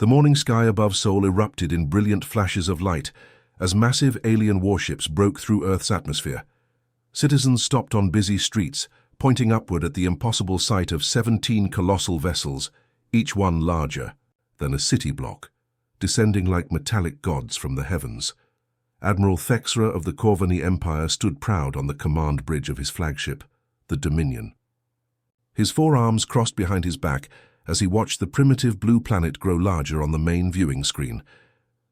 The morning sky above Seoul erupted in brilliant flashes of light as massive alien warships broke through Earth's atmosphere. Citizens stopped on busy streets, pointing upward at the impossible sight of 17 colossal vessels, each one larger than a city block, descending like metallic gods from the heavens. Admiral Thexra of the Corvani Empire stood proud on the command bridge of his flagship, the Dominion. His forearms crossed behind his back as he watched the primitive blue planet grow larger on the main viewing screen.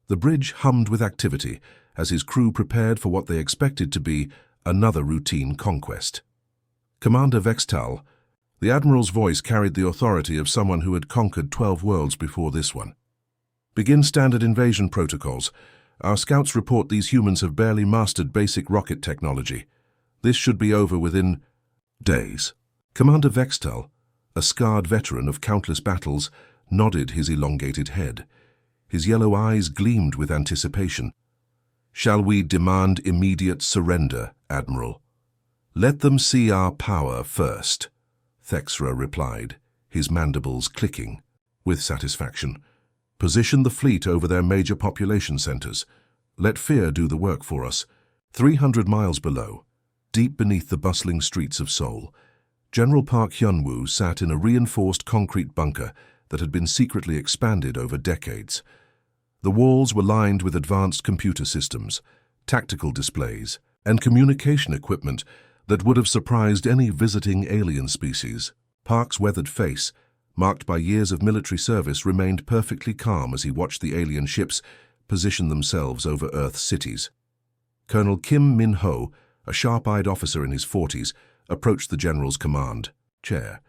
The bridge hummed with activity as his crew prepared for what they expected to be another routine conquest. Commander Vextal, the Admiral's voice carried the authority of someone who had conquered 12 worlds before this one. Begin standard invasion protocols. Our scouts report these humans have barely mastered basic rocket technology. This should be over within days. Commander Vextal, a scarred veteran of countless battles, nodded his elongated head. His yellow eyes gleamed with anticipation. Shall we demand immediate surrender, Admiral? Let them see our power first, Thexra replied, his mandibles clicking with satisfaction. Position the fleet over their major population centers. Let fear do the work for us. 300 miles below, deep beneath the bustling streets of Seoul, General Park Hyun-woo sat in a reinforced concrete bunker that had been secretly expanded over decades. The walls were lined with advanced computer systems, tactical displays, and communication equipment that would have surprised any visiting alien species. Park's weathered face, marked by years of military service, remained perfectly calm as he watched the alien ships position themselves over Earth's cities. Colonel Kim Min-ho, a sharp-eyed officer in his 40s, approached the general's command chair.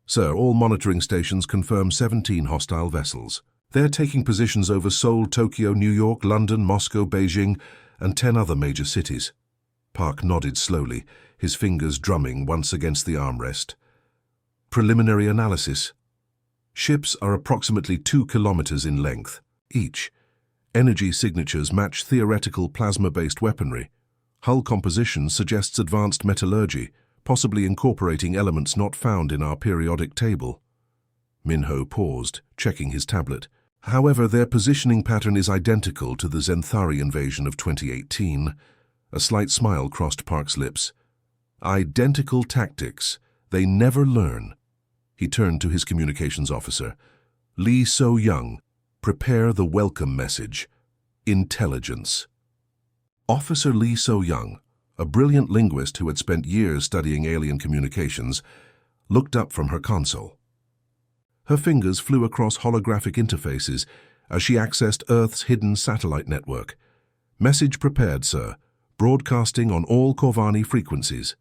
Sir, all monitoring stations confirm 17 hostile vessels. They're taking positions over Seoul, Tokyo, New York, London, Moscow, Beijing, and 10 other major cities. Park nodded slowly, his fingers drumming once against the armrest. Preliminary analysis. Ships are approximately 2 kilometers in length, each. Energy signatures match theoretical plasma-based weaponry. Hull composition suggests advanced metallurgy, possibly incorporating elements not found in our periodic table. Min-ho paused, checking his tablet. However, their positioning pattern is identical to the Zenthari invasion of 2018. A slight smile crossed Park's lips. Identical tactics. They never learn. He turned to his communications officer. Lee So-young, prepare the welcome message. Intelligence. Officer Lee So-young, a brilliant linguist who had spent years studying alien communications, looked up from her console. Her fingers flew across holographic interfaces as she accessed Earth's hidden satellite network. Message prepared, sir. Broadcasting on all Corvani frequencies.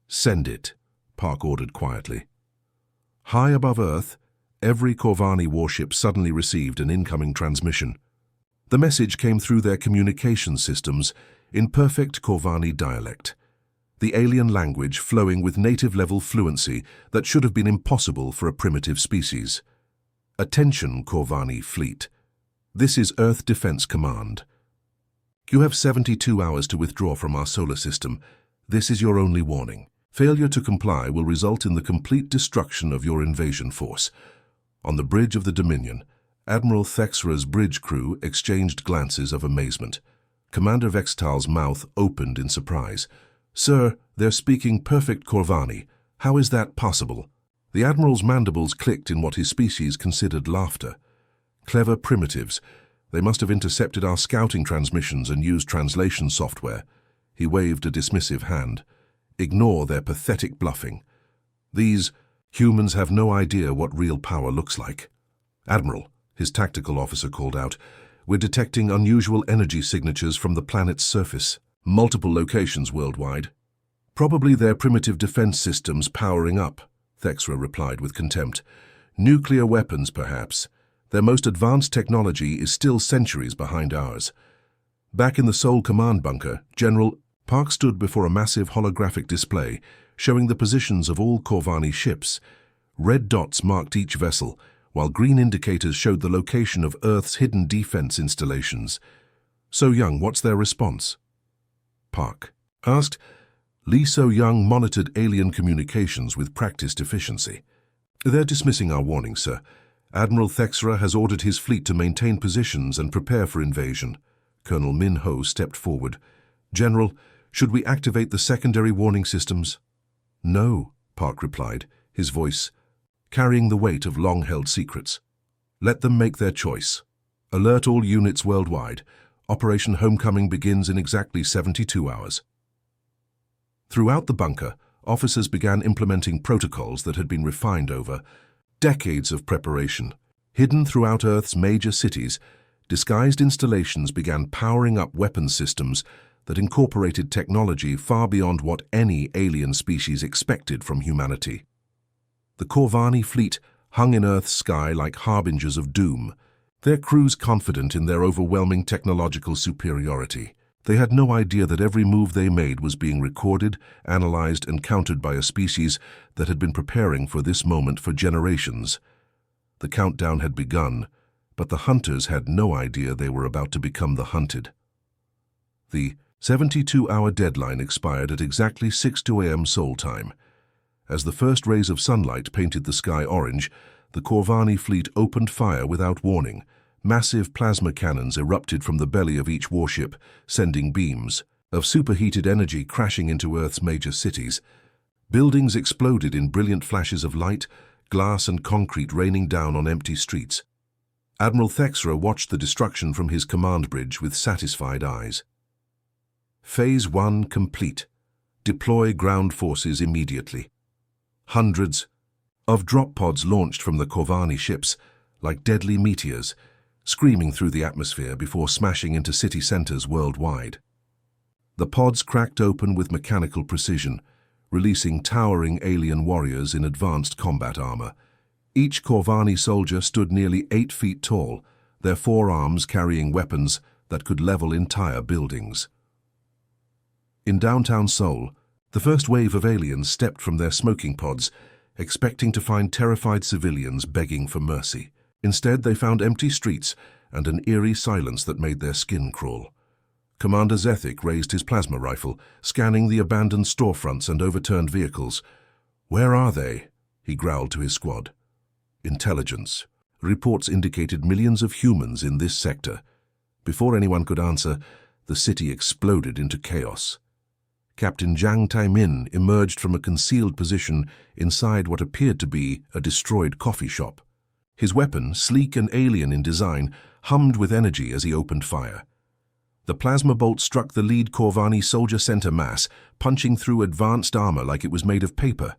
Send it, Park ordered quietly. High above Earth, every Corvani warship suddenly received an incoming transmission. The message came through their communication systems in perfect Corvani dialect, the alien language flowing with native-level fluency that should have been impossible for a primitive species. Attention, Corvani fleet. This is Earth Defense Command. You have 72 hours to withdraw from our solar system. This is your only warning. Failure to comply will result in the complete destruction of your invasion force. On the bridge of the Dominion, Admiral Thexra's bridge crew exchanged glances of amazement. Commander Vextal's mouth opened in surprise. Sir, they're speaking perfect Corvani. How is that possible? The Admiral's mandibles clicked in what his species considered laughter. Clever primitives. They must have intercepted our scouting transmissions and used translation software. He waved a dismissive hand. Ignore their pathetic bluffing. These humans have no idea what real power looks like. Admiral, his tactical officer called out, we're detecting unusual energy signatures from the planet's surface. Multiple locations worldwide. Probably their primitive defense systems powering up, Thexra replied with contempt. Nuclear weapons, perhaps. Their most advanced technology is still centuries behind ours. Back in the Seoul command bunker, General Park stood before a massive holographic display showing the positions of all Corvani ships. Red dots marked each vessel, while green indicators showed the location of Earth's hidden defense installations. So-young, what's their response? Park asked. Lee So-young monitored alien communications with practiced efficiency. They're dismissing our warning, sir. Admiral Thexra has ordered his fleet to maintain positions and prepare for invasion. Colonel Min Ho stepped forward. General, should we activate the secondary warning systems? No, Park replied, his voice carrying the weight of long-held secrets. Let them make their choice. Alert all units worldwide. Operation Homecoming begins in exactly 72 hours. Throughout the bunker, officers began implementing protocols that had been refined over decades of preparation. Hidden throughout Earth's major cities, disguised installations began powering up weapons systems that incorporated technology far beyond what any alien species expected from humanity. The Corvani fleet hung in Earth's sky like harbingers of doom, their crews confident in their overwhelming technological superiority. They had no idea that every move they made was being recorded, analyzed, and countered by a species that had been preparing for this moment for generations. The countdown had begun, but the hunters had no idea they were about to become the hunted. The 72-hour deadline expired at exactly 6:02 a.m. Seoul time. As the first rays of sunlight painted the sky orange, the Corvani fleet opened fire without warning. Massive plasma cannons erupted from the belly of each warship, sending beams of superheated energy crashing into Earth's major cities. Buildings exploded in brilliant flashes of light, glass and concrete raining down on empty streets. Admiral Thexra watched the destruction from his command bridge with satisfied eyes. Phase 1 complete. Deploy ground forces immediately. Hundreds of drop pods launched from the Corvani ships, like deadly meteors, screaming through the atmosphere before smashing into city centers worldwide. The pods cracked open with mechanical precision, releasing towering alien warriors in advanced combat armor. Each Corvani soldier stood nearly 8 feet tall, their forearms carrying weapons that could level entire buildings. In downtown Seoul, the first wave of aliens stepped from their smoking pods, expecting to find terrified civilians begging for mercy. Instead, they found empty streets and an eerie silence that made their skin crawl. Commander Zethic raised his plasma rifle, scanning the abandoned storefronts and overturned vehicles. "Where are they?" he growled to his squad. "Intelligence. Reports indicated millions of humans in this sector." Before anyone could answer, the city exploded into chaos. Captain Jang Tae-min emerged from a concealed position inside what appeared to be a destroyed coffee shop. His weapon, sleek and alien in design, hummed with energy as he opened fire. The plasma bolt struck the lead Corvani soldier center mass, punching through advanced armor like it was made of paper.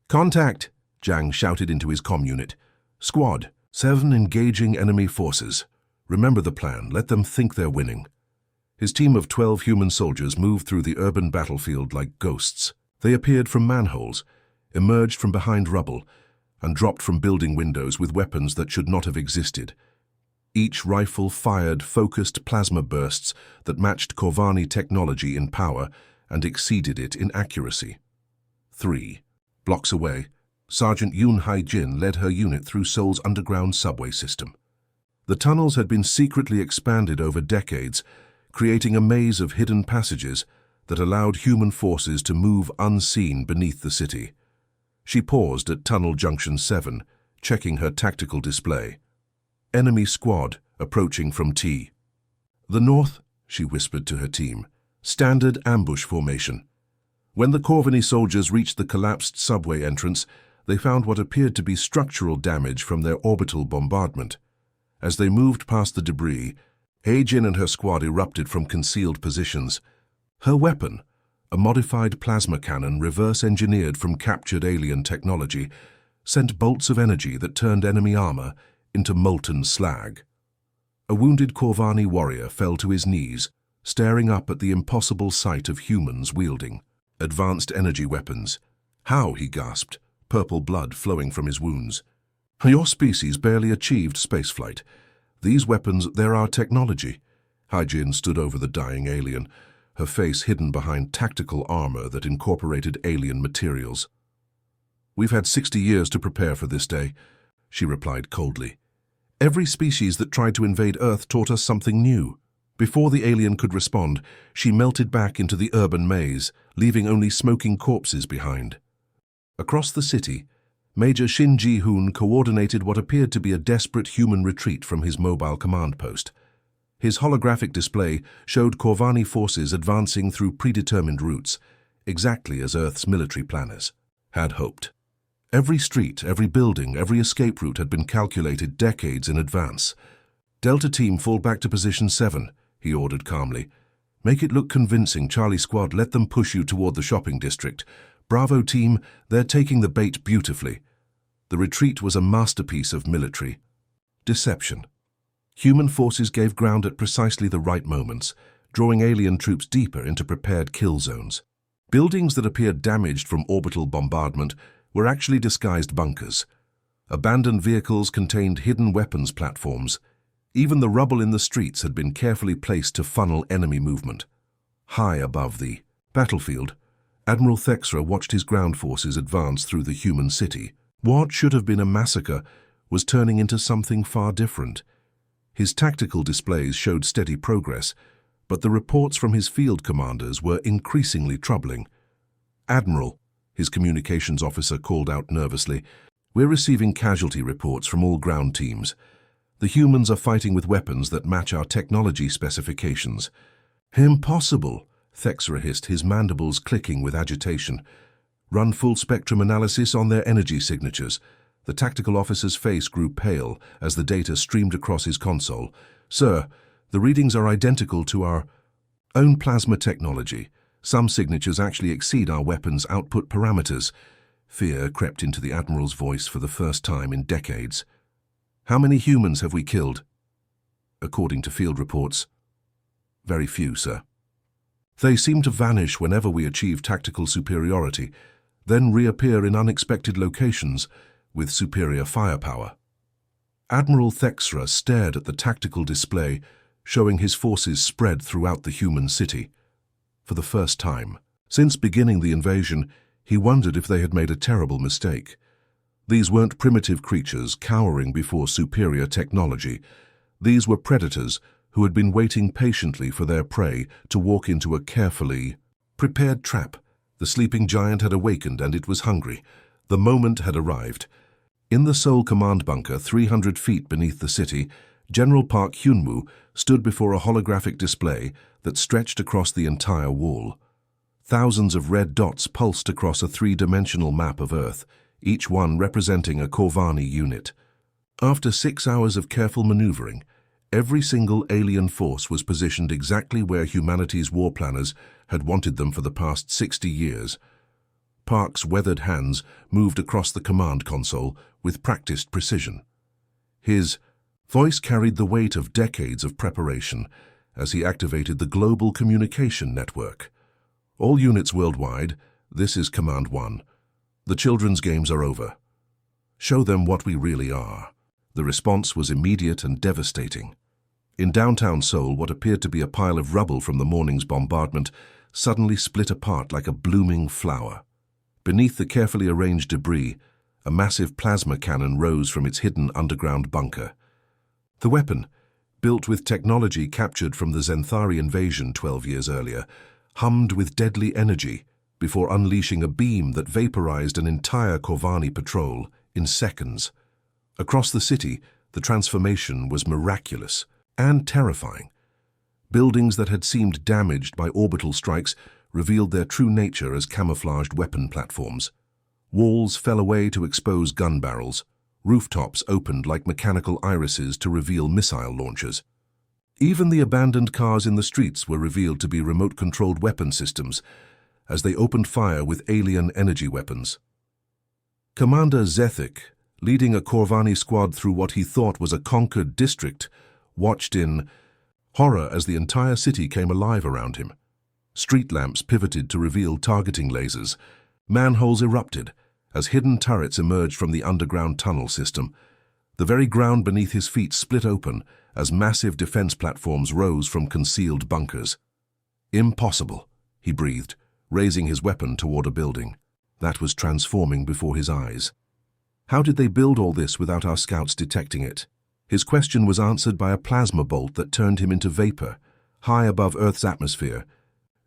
"Contact!" Jang shouted into his comm unit. "Squad, 7 engaging enemy forces. Remember the plan, let them think they're winning." His team of 12 human soldiers moved through the urban battlefield like ghosts. They appeared from manholes, emerged from behind rubble, and dropped from building windows with weapons that should not have existed. Each rifle fired focused plasma bursts that matched Corvani technology in power and exceeded it in accuracy. 3 blocks away, Sergeant Yoon Hae-jin led her unit through Seoul's underground subway system. The tunnels had been secretly expanded over decades, creating a maze of hidden passages that allowed human forces to move unseen beneath the city. She paused at Tunnel Junction 7, checking her tactical display. "Enemy squad approaching from T. The north," she whispered to her team. "Standard ambush formation." When the Corvani soldiers reached the collapsed subway entrance, they found what appeared to be structural damage from their orbital bombardment. As they moved past the debris, Hae-jin and her squad erupted from concealed positions. Her weapon, a modified plasma cannon reverse-engineered from captured alien technology, sent bolts of energy that turned enemy armor into molten slag. A wounded Corvani warrior fell to his knees, staring up at the impossible sight of humans wielding advanced energy weapons. "How?" he gasped, purple blood flowing from his wounds. "Your species barely achieved spaceflight. These weapons, they're our technology." Hae-jin stood over the dying alien, her face hidden behind tactical armor that incorporated alien materials. "We've had 60 years to prepare for this day," she replied coldly. "Every species that tried to invade Earth taught us something new." Before the alien could respond, she melted back into the urban maze, leaving only smoking corpses behind. Across the city, Major Shin Ji-hoon coordinated what appeared to be a desperate human retreat from his mobile command post. His holographic display showed Corvani forces advancing through predetermined routes, exactly as Earth's military planners had hoped. Every street, every building, every escape route had been calculated decades in advance. "Delta Team, fall back to position 7, he ordered calmly. "Make it look convincing, Charlie Squad, let them push you toward the shopping district. Bravo Team, they're taking the bait beautifully." The retreat was a masterpiece of military deception. Human forces gave ground at precisely the right moments, drawing alien troops deeper into prepared kill zones. Buildings that appeared damaged from orbital bombardment were actually disguised bunkers. Abandoned vehicles contained hidden weapons platforms. Even the rubble in the streets had been carefully placed to funnel enemy movement. High above the battlefield, Admiral Thexra watched his ground forces advance through the human city. What should have been a massacre was turning into something far different. His tactical displays showed steady progress, but the reports from his field commanders were increasingly troubling. "Admiral," his communications officer called out nervously, "we're receiving casualty reports from all ground teams. The humans are fighting with weapons that match our technology specifications." "Impossible," Thexra hissed, his mandibles clicking with agitation. "Run full-spectrum analysis on their energy signatures." The tactical officer's face grew pale as the data streamed across his console. "Sir, the readings are identical to our own plasma technology. Some signatures actually exceed our weapons' output parameters." Fear crept into the Admiral's voice for the first time in decades. "How many humans have we killed?" "According to field reports, very few, sir. They seem to vanish whenever we achieve tactical superiority, then reappear in unexpected locations with superior firepower." Admiral Thexra stared at the tactical display, showing his forces spread throughout the human city. For the first time since beginning the invasion, he wondered if they had made a terrible mistake. These weren't primitive creatures cowering before superior technology. These were predators who had been waiting patiently for their prey to walk into a carefully prepared trap. The sleeping giant had awakened and it was hungry. The moment had arrived. In the Seoul command bunker, 300 feet beneath the city, General Park Hyunwoo stood before a holographic display that stretched across the entire wall. Thousands of red dots pulsed across a three-dimensional map of Earth, each one representing a Corvani unit. After 6 hours of careful maneuvering, every single alien force was positioned exactly where humanity's war planners had wanted them for the past 60 years. Park's weathered hands moved across the command console with practiced precision. His voice carried the weight of decades of preparation as he activated the global communication network. "All units worldwide, this is Command 1. The children's games are over. Show them what we really are." The response was immediate and devastating. In downtown Seoul, what appeared to be a pile of rubble from the morning's bombardment suddenly split apart like a blooming flower. Beneath the carefully arranged debris, a massive plasma cannon rose from its hidden underground bunker. The weapon, built with technology captured from the Zenthari invasion 12 years earlier, hummed with deadly energy before unleashing a beam that vaporized an entire Corvani patrol in seconds. Across the city, the transformation was miraculous and terrifying. Buildings that had seemed damaged by orbital strikes revealed their true nature as camouflaged weapon platforms. Walls fell away to expose gun barrels. Rooftops opened like mechanical irises to reveal missile launchers. Even the abandoned cars in the streets were revealed to be remote-controlled weapon systems as they opened fire with alien energy weapons. Commander Zethik, leading a Corvani squad through what he thought was a conquered district, watched in horror as the entire city came alive around him. Street lamps pivoted to reveal targeting lasers. Manholes erupted as hidden turrets emerged from the underground tunnel system. The very ground beneath his feet split open as massive defense platforms rose from concealed bunkers. "Impossible," he breathed, raising his weapon toward a building that was transforming before his eyes. How did they build all this without our scouts detecting it? His question was answered by a plasma bolt that turned him into vapor, high above Earth's atmosphere.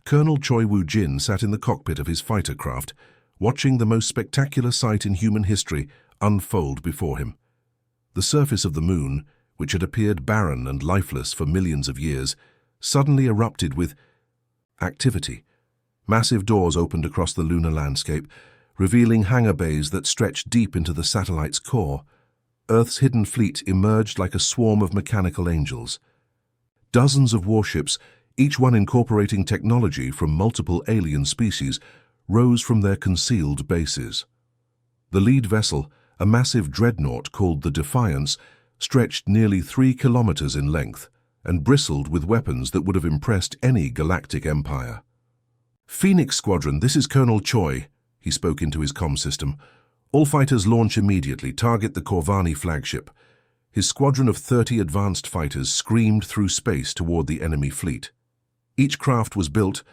Colonel Choi Woo-jin sat in the cockpit of his fighter craft, watching the most spectacular sight in human history unfold before him. The surface of the moon, which had appeared barren and lifeless for millions of years, suddenly erupted with activity. Massive doors opened across the lunar landscape, revealing hangar bays that stretched deep into the satellite's core. Earth's hidden fleet emerged like a swarm of mechanical angels. Dozens of warships, each one incorporating technology from multiple alien species, rose from their concealed bases. The lead vessel, a massive dreadnought called the Defiance, stretched nearly 3 kilometers in length and bristled with weapons that would have impressed any galactic empire. "Phoenix Squadron, this is Colonel Choi," he spoke into his comm system. "All fighters launch immediately. Target the Corvani flagship." His squadron of 30 advanced fighters screamed through space toward the enemy fleet. Each craft was built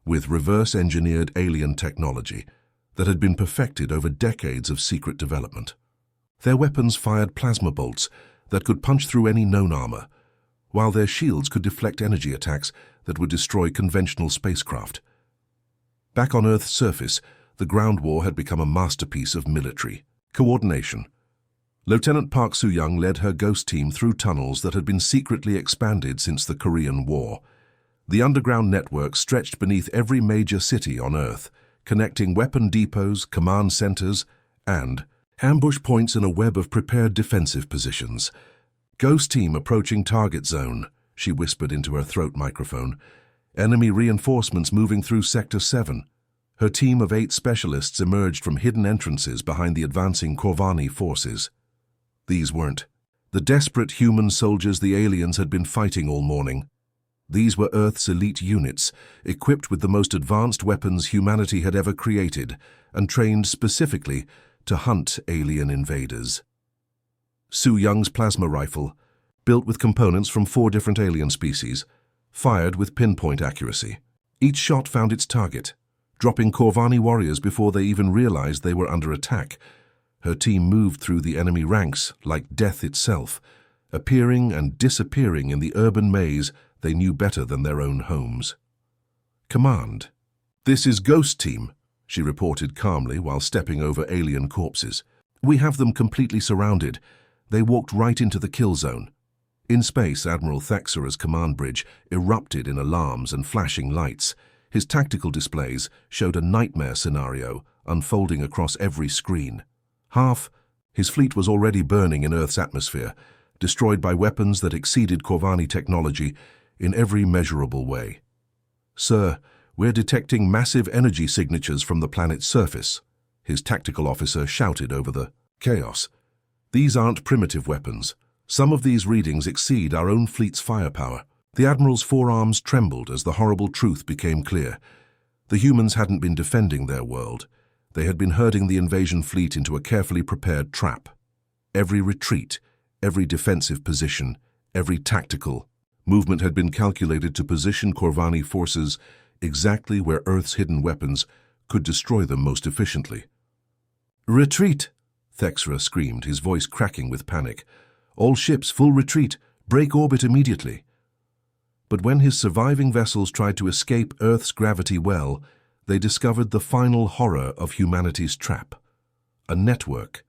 with reverse-engineered alien technology that had been perfected over decades of secret development. Their weapons fired plasma bolts that could punch through any known armor, while their shields could deflect energy attacks that would destroy conventional spacecraft. Back on Earth's surface, the ground war had become a masterpiece of military coordination. Lieutenant Park Soo-young led her ghost team through tunnels that had been secretly expanded since the Korean War. The underground network stretched beneath every major city on Earth, connecting weapon depots, command centers, and ambush points in a web of prepared defensive positions. "Ghost team approaching target zone," she whispered into her throat microphone. "Enemy reinforcements moving through Sector 7. Her team of 8 specialists emerged from hidden entrances behind the advancing Corvani forces. These weren't the desperate human soldiers the aliens had been fighting all morning. These were Earth's elite units, equipped with the most advanced weapons humanity had ever created, and trained specifically to hunt alien invaders. Soo-young's plasma rifle, built with components from 4 different alien species, fired with pinpoint accuracy. Each shot found its target, dropping Corvani warriors before they even realized they were under attack. Her team moved through the enemy ranks like death itself, appearing and disappearing in the urban maze they knew better than their own homes. "Command, this is Ghost Team," she reported calmly while stepping over alien corpses. "We have them completely surrounded. They walked right into the kill zone." In space, Admiral Thexera's command bridge erupted in alarms and flashing lights. His tactical displays showed a nightmare scenario unfolding across every screen. His fleet was already burning in Earth's atmosphere, destroyed by weapons that exceeded Corvani technology in every measurable way. "Sir, we're detecting massive energy signatures from the planet's surface," his tactical officer shouted over the chaos. "These aren't primitive weapons. Some of these readings exceed our own fleet's firepower." The Admiral's forearms trembled as the horrible truth became clear. The humans hadn't been defending their world. They had been herding the invasion fleet into a carefully prepared trap. Every retreat, every defensive position, every tactical movement had been calculated to position Corvani forces exactly where Earth's hidden weapons could destroy them most efficiently. "Retreat!" Thexera screamed, his voice cracking with panic. "All ships, full retreat! Break orbit immediately!" But when his surviving vessels tried to escape Earth's gravity well, they discovered the final horror of humanity's trap. A network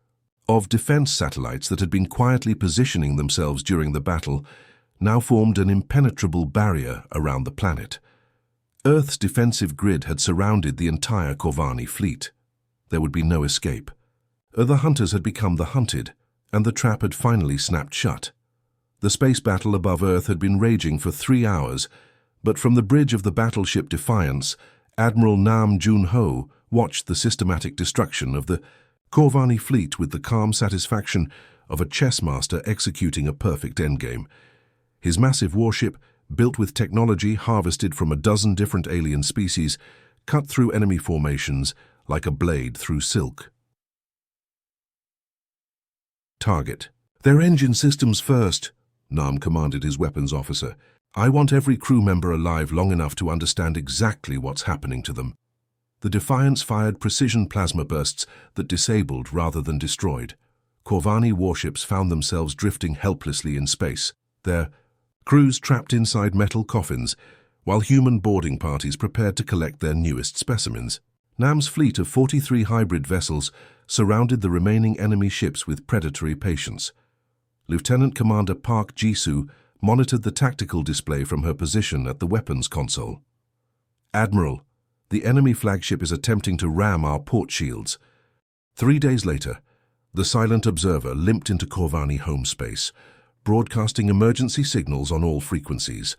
of defense satellites that had been quietly positioning themselves during the battle now formed an impenetrable barrier around the planet. Earth's defensive grid had surrounded the entire Corvani fleet. There would be no escape. The hunters had become the hunted, and the trap had finally snapped shut. The space battle above Earth had been raging for 3 hours, but from the bridge of the battleship Defiance, Admiral Nam Jun-ho watched the systematic destruction of the Corvani fleet with the calm satisfaction of a chess master executing a perfect endgame. His massive warship, built with technology harvested from a dozen different alien species, cut through enemy formations like a blade through silk. "Target their engine systems first," Nam commanded his weapons officer. "I want every crew member alive long enough to understand exactly what's happening to them." The Defiance fired precision plasma bursts that disabled rather than destroyed. Corvani warships found themselves drifting helplessly in space, their crews trapped inside metal coffins, while human boarding parties prepared to collect their newest specimens. Nam's fleet of 43 hybrid vessels surrounded the remaining enemy ships with predatory patience. Lieutenant Commander Park Jisoo monitored the tactical display from her position at the weapons console. "Admiral, the enemy flagship is attempting to ram our port shields." 3 days later, the silent observer limped into Corvani home space, broadcasting emergency signals on all frequencies.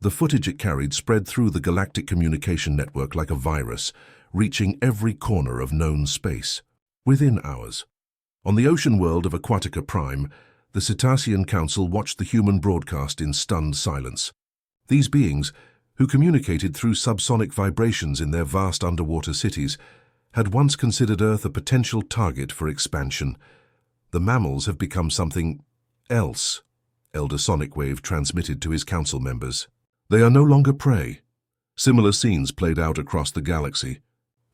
The footage it carried spread through the galactic communication network like a virus, reaching every corner of known space. Within hours, on the ocean world of Aquatica Prime, the Cetacean Council watched the human broadcast in stunned silence. These beings, who communicated through subsonic vibrations in their vast underwater cities, had once considered Earth a potential target for expansion. The mammals have become something else, Elder Sonicwave transmitted to his council members. They are no longer prey. Similar scenes played out across the galaxy.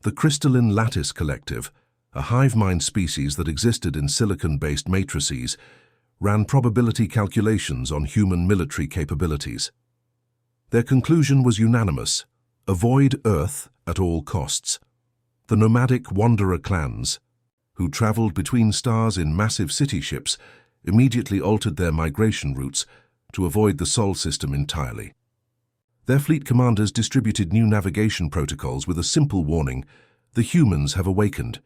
The Crystalline Lattice Collective, a hive mind species that existed in silicon-based matrices, ran probability calculations on human military capabilities. Their conclusion was unanimous: avoid Earth at all costs. The nomadic wanderer clans, who traveled between stars in massive city ships, immediately altered their migration routes to avoid the Sol system entirely. Their fleet commanders distributed new navigation protocols with a simple warning: the humans have awakened.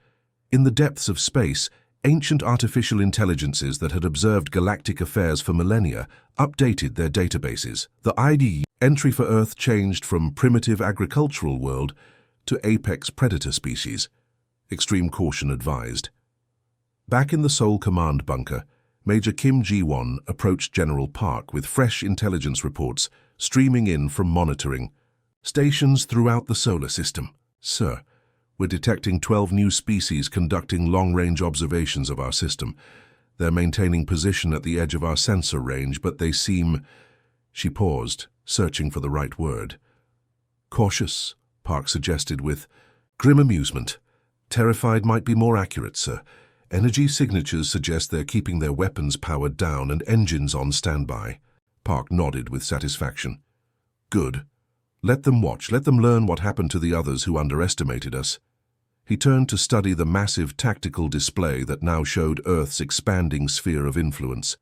In the depths of space, ancient artificial intelligences that had observed galactic affairs for millennia updated their databases. The ID entry for Earth changed from primitive agricultural world to apex predator species. Extreme caution advised. Back in the Sol Command bunker, Major Kim Ji-won approached General Park with fresh intelligence reports streaming in from monitoring stations throughout the solar system. "Sir, we're detecting 12 new species conducting long-range observations of our system. They're maintaining position at the edge of our sensor range, but they seem..." She paused, searching for the right word. "Cautious," Park suggested with grim amusement. "Terrified might be more accurate, sir. Energy signatures suggest they're keeping their weapons powered down and engines on standby." Park nodded with satisfaction. "Good. Let them watch. Let them learn what happened to the others who underestimated us." He turned to study the massive tactical display that now showed Earth's expanding sphere of influence.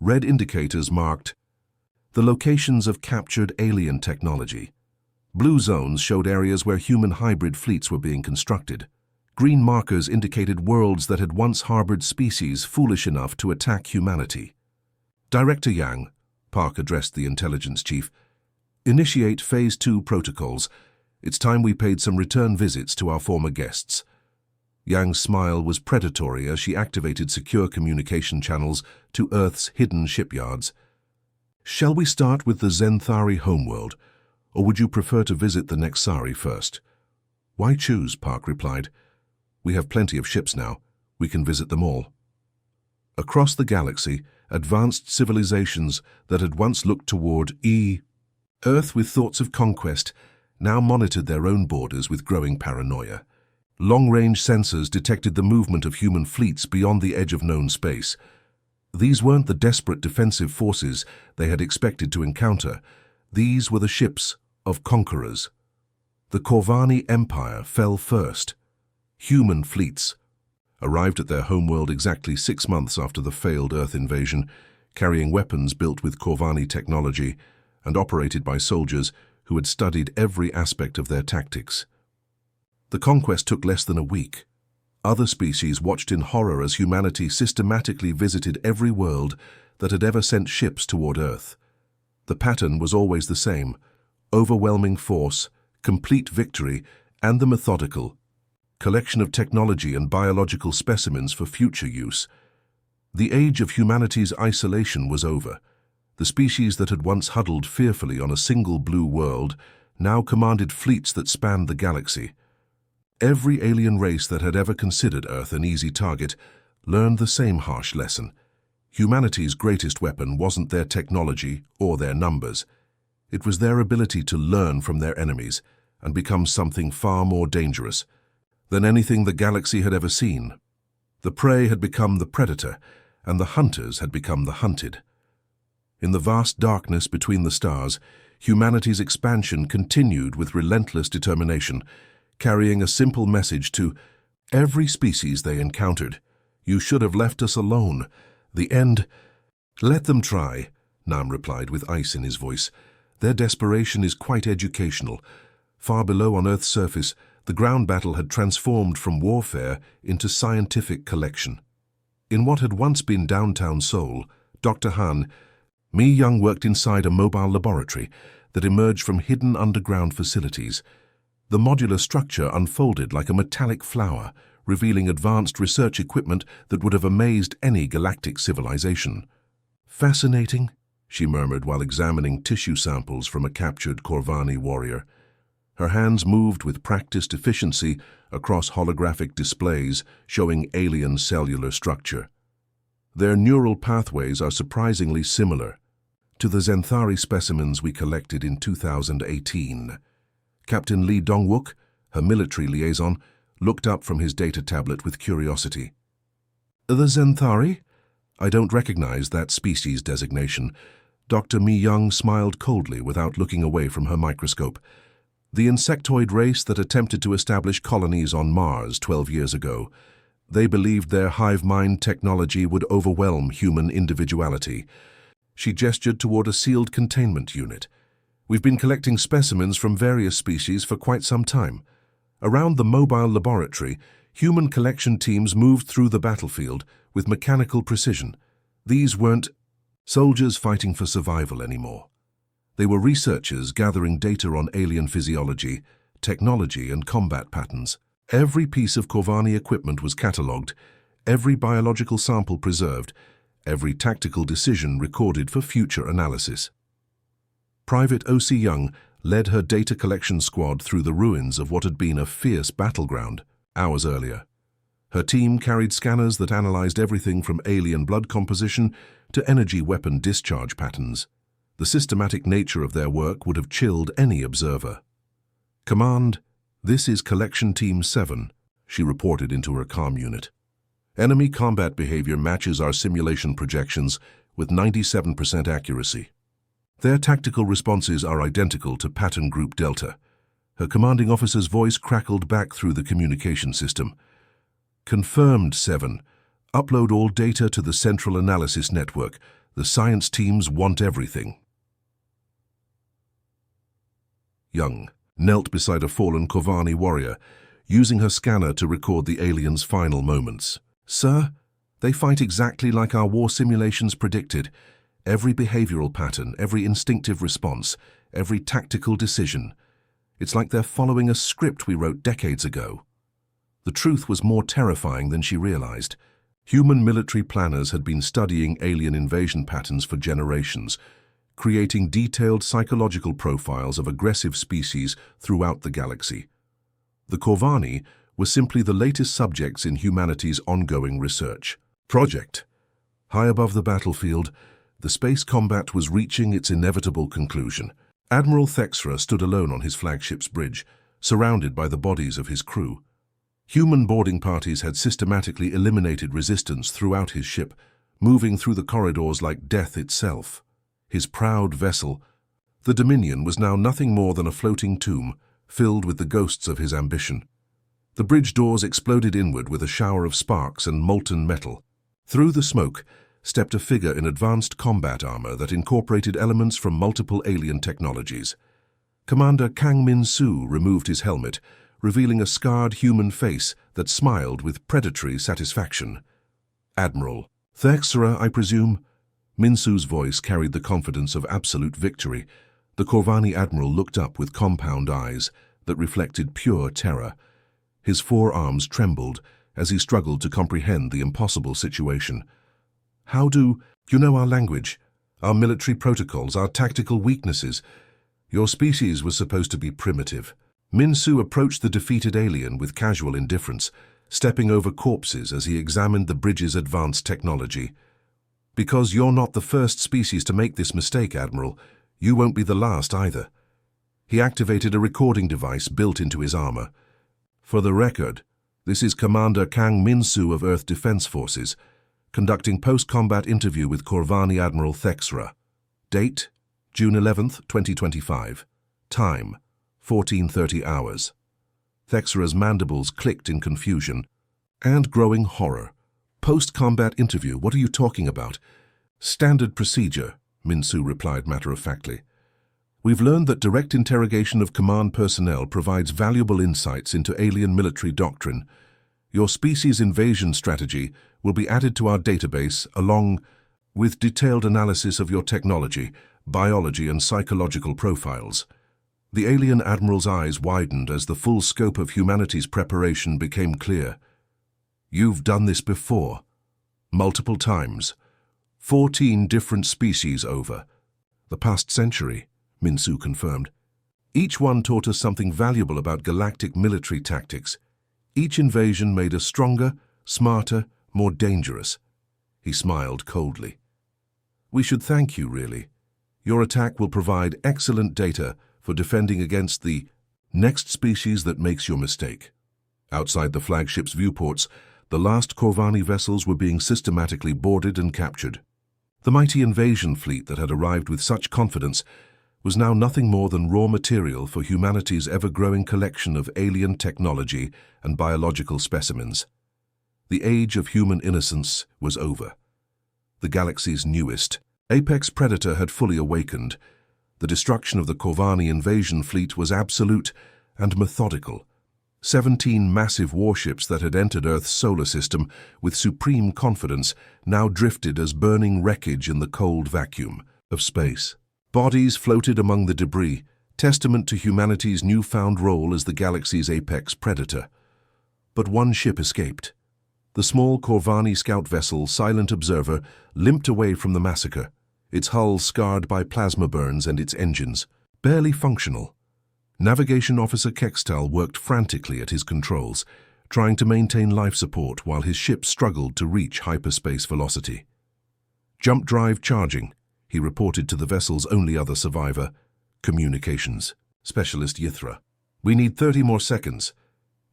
Red indicators marked the locations of captured alien technology. Blue zones showed areas where human hybrid fleets were being constructed. Green markers indicated worlds that had once harbored species foolish enough to attack humanity. "Director Yang," Park addressed the intelligence chief, "initiate Phase 2 protocols. It's time we paid some return visits to our former guests." Yang's smile was predatory as she activated secure communication channels to Earth's hidden shipyards. "Shall we start with the Zenthari homeworld, or would you prefer to visit the Nexari first?" "Why choose?" Park replied. "We have plenty of ships now. We can visit them all." Across the galaxy, advanced civilizations that had once looked toward Earth with thoughts of conquest now monitored their own borders with growing paranoia. Long-range sensors detected the movement of human fleets beyond the edge of known space. These weren't the desperate defensive forces they had expected to encounter. These were the ships of conquerors. The Corvani Empire fell first. Human fleets arrived at their homeworld exactly 6 months after the failed Earth invasion, carrying weapons built with Corvani technology and operated by soldiers who had studied every aspect of their tactics. The conquest took less than a week. Other species watched in horror as humanity systematically visited every world that had ever sent ships toward Earth. The pattern was always the same: overwhelming force, complete victory, and the methodical collection of technology and biological specimens for future use. The age of humanity's isolation was over. The species that had once huddled fearfully on a single blue world now commanded fleets that spanned the galaxy. Every alien race that had ever considered Earth an easy target learned the same harsh lesson. Humanity's greatest weapon wasn't their technology or their numbers. It was their ability to learn from their enemies and become something far more dangerous than anything the galaxy had ever seen. The prey had become the predator, and the hunters had become the hunted. In the vast darkness between the stars, humanity's expansion continued with relentless determination, carrying a simple message to every species they encountered. "You should have left us alone. The end." "Let them try," Nam replied with ice in his voice. "Their desperation is quite educational. Far below on Earth's surface, the ground battle had transformed from warfare into scientific collection. In what had once been downtown Seoul, Dr. Han, Mi Young worked inside a mobile laboratory that emerged from hidden underground facilities. The modular structure unfolded like a metallic flower, revealing advanced research equipment that would have amazed any galactic civilization. "Fascinating," she murmured while examining tissue samples from a captured Corvani warrior. Her hands moved with practiced efficiency across holographic displays showing alien cellular structure. Their neural pathways are surprisingly similar to the Zenthari specimens we collected in 2018. Captain Lee Dongwook, her military liaison, looked up from his data tablet with curiosity. "The Zenthari? I don't recognize that species designation." Dr. Mi Young smiled coldly without looking away from her microscope. "The insectoid race that attempted to establish colonies on Mars 12 years ago. They believed their hive mind technology would overwhelm human individuality." She gestured toward a sealed containment unit. "We've been collecting specimens from various species for quite some time. Around the mobile laboratory, human collection teams moved through the battlefield with mechanical precision. These weren't soldiers fighting for survival anymore. They were researchers gathering data on alien physiology, technology, and combat patterns. Every piece of Corvani equipment was catalogued, every biological sample preserved, every tactical decision recorded for future analysis." Private O.C. Young led her data collection squad through the ruins of what had been a fierce battleground hours earlier. Her team carried scanners that analyzed everything from alien blood composition to energy weapon discharge patterns. The systematic nature of their work would have chilled any observer. "Command, this is Collection Team 7, she reported into her comm unit. "Enemy combat behavior matches our simulation projections with 97% accuracy. Their tactical responses are identical to Pattern Group Delta." Her commanding officer's voice crackled back through the communication system. "Confirmed, 7. Upload all data to the Central Analysis Network. The science teams want everything." Young knelt beside a fallen Corvani warrior, using her scanner to record the alien's final moments. "Sir, they fight exactly like our war simulations predicted. Every behavioral pattern, every instinctive response, every tactical decision. It's like they're following a script we wrote decades ago." The truth was more terrifying than she realized. Human military planners had been studying alien invasion patterns for generations, creating detailed psychological profiles of aggressive species throughout the galaxy. The Corvani were simply the latest subjects in humanity's ongoing research project. High above the battlefield, the space combat was reaching its inevitable conclusion. Admiral Thexra stood alone on his flagship's bridge, surrounded by the bodies of his crew. Human boarding parties had systematically eliminated resistance throughout his ship, moving through the corridors like death itself. His proud vessel, the Dominion, was now nothing more than a floating tomb, filled with the ghosts of his ambition. The bridge doors exploded inward with a shower of sparks and molten metal. Through the smoke stepped a figure in advanced combat armor that incorporated elements from multiple alien technologies. Commander Kang Min-soo removed his helmet, revealing a scarred human face that smiled with predatory satisfaction. "Admiral Thexra, I presume?" Min-soo's voice carried the confidence of absolute victory. The Corvani admiral looked up with compound eyes that reflected pure terror. His forearms trembled as he struggled to comprehend the impossible situation. "How do you know our language, our military protocols, our tactical weaknesses? Your species was supposed to be primitive." Min-soo approached the defeated alien with casual indifference, stepping over corpses as he examined the bridge's advanced technology. "Because you're not the first species to make this mistake, Admiral, you won't be the last either." He activated a recording device built into his armor. "For the record, this is Commander Kang Min-soo of Earth Defense Forces, conducting post-combat interview with Corvani Admiral Thexra. Date, June 11th, 2025. Time, 14:30 hours. Thexera's mandibles clicked in confusion. And growing horror. Post-combat interview, what are you talking about? Standard procedure, Minsu replied matter-of-factly. We've learned that direct interrogation of command personnel provides valuable insights into alien military doctrine. Your species invasion strategy will be added to our database along with detailed analysis of your technology, biology and psychological profiles. The alien admiral's eyes widened as the full scope of humanity's preparation became clear. You've done this before. Multiple times. 14 different species over. The past century, Minsu confirmed. Each one taught us something valuable about galactic military tactics. Each invasion made us stronger, smarter, more dangerous. He smiled coldly. We should thank you, really. Your attack will provide excellent data for defending against the next species that makes your mistake. Outside the flagship's viewports, the last Corvani vessels were being systematically boarded and captured. The mighty invasion fleet that had arrived with such confidence was now nothing more than raw material for humanity's ever-growing collection of alien technology and biological specimens. The age of human innocence was over. The galaxy's newest, apex predator had fully awakened. The destruction of the Corvani invasion fleet was absolute and methodical. 17 massive warships that had entered Earth's solar system with supreme confidence now drifted as burning wreckage in the cold vacuum of space. Bodies floated among the debris, testament to humanity's newfound role as the galaxy's apex predator. But one ship escaped. The small Corvani scout vessel, Silent Observer, limped away from the massacre, its hull scarred by plasma burns and its engines barely functional. Navigation Officer Kextal worked frantically at his controls, trying to maintain life support while his ship struggled to reach hyperspace velocity. Jump drive charging, he reported to the vessel's only other survivor, Communications Specialist Yithra. We need 30 more seconds.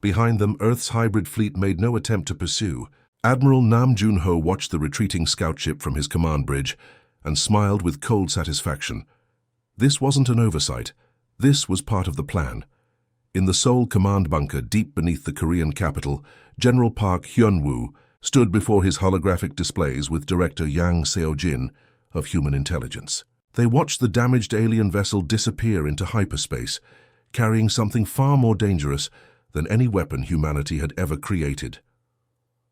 Behind them, Earth's hybrid fleet made no attempt to pursue. Admiral Nam Junho watched the retreating scout ship from his command bridge and smiled with cold satisfaction. This wasn't an oversight. This was part of the plan. In the Seoul command bunker deep beneath the Korean capital, General Park Hyun-woo stood before his holographic displays with Director Yang Seo-jin of Human Intelligence. They watched the damaged alien vessel disappear into hyperspace, carrying something far more dangerous than any weapon humanity had ever created.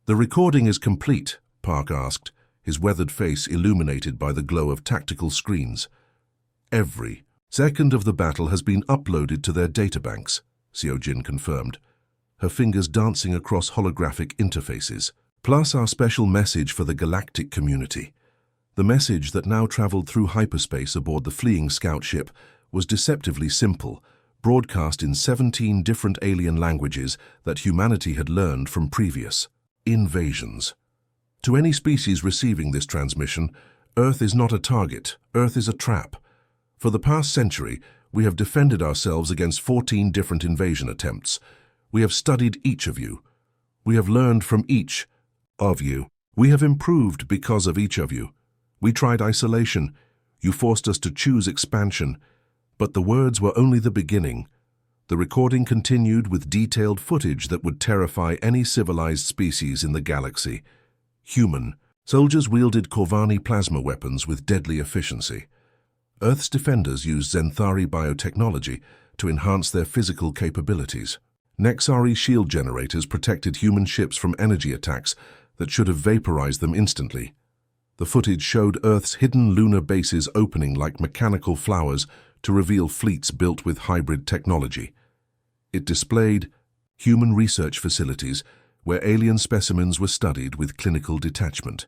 The recording is complete, Park asked, his weathered face illuminated by the glow of tactical screens. Every second of the battle has been uploaded to their databanks, Seo-jin confirmed, her fingers dancing across holographic interfaces, plus our special message for the galactic community. The message that now traveled through hyperspace aboard the fleeing scout ship was deceptively simple, broadcast in 17 different alien languages that humanity had learned from previous invasions. To any species receiving this transmission, Earth is not a target, Earth is a trap. For the past century, we have defended ourselves against 14 different invasion attempts. We have studied each of you. We have learned from each of you. We have improved because of each of you. We tried isolation. You forced us to choose expansion. But the words were only the beginning. The recording continued with detailed footage that would terrify any civilized species in the galaxy. Human. Soldiers wielded Corvani plasma weapons with deadly efficiency. Earth's defenders used Zenthari biotechnology to enhance their physical capabilities. Nexari shield generators protected human ships from energy attacks that should have vaporized them instantly. The footage showed Earth's hidden lunar bases opening like mechanical flowers to reveal fleets built with hybrid technology. It displayed human research facilities where alien specimens were studied with clinical detachment.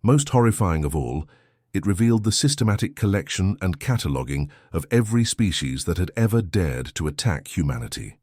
Most horrifying of all, it revealed the systematic collection and cataloging of every species that had ever dared to attack humanity.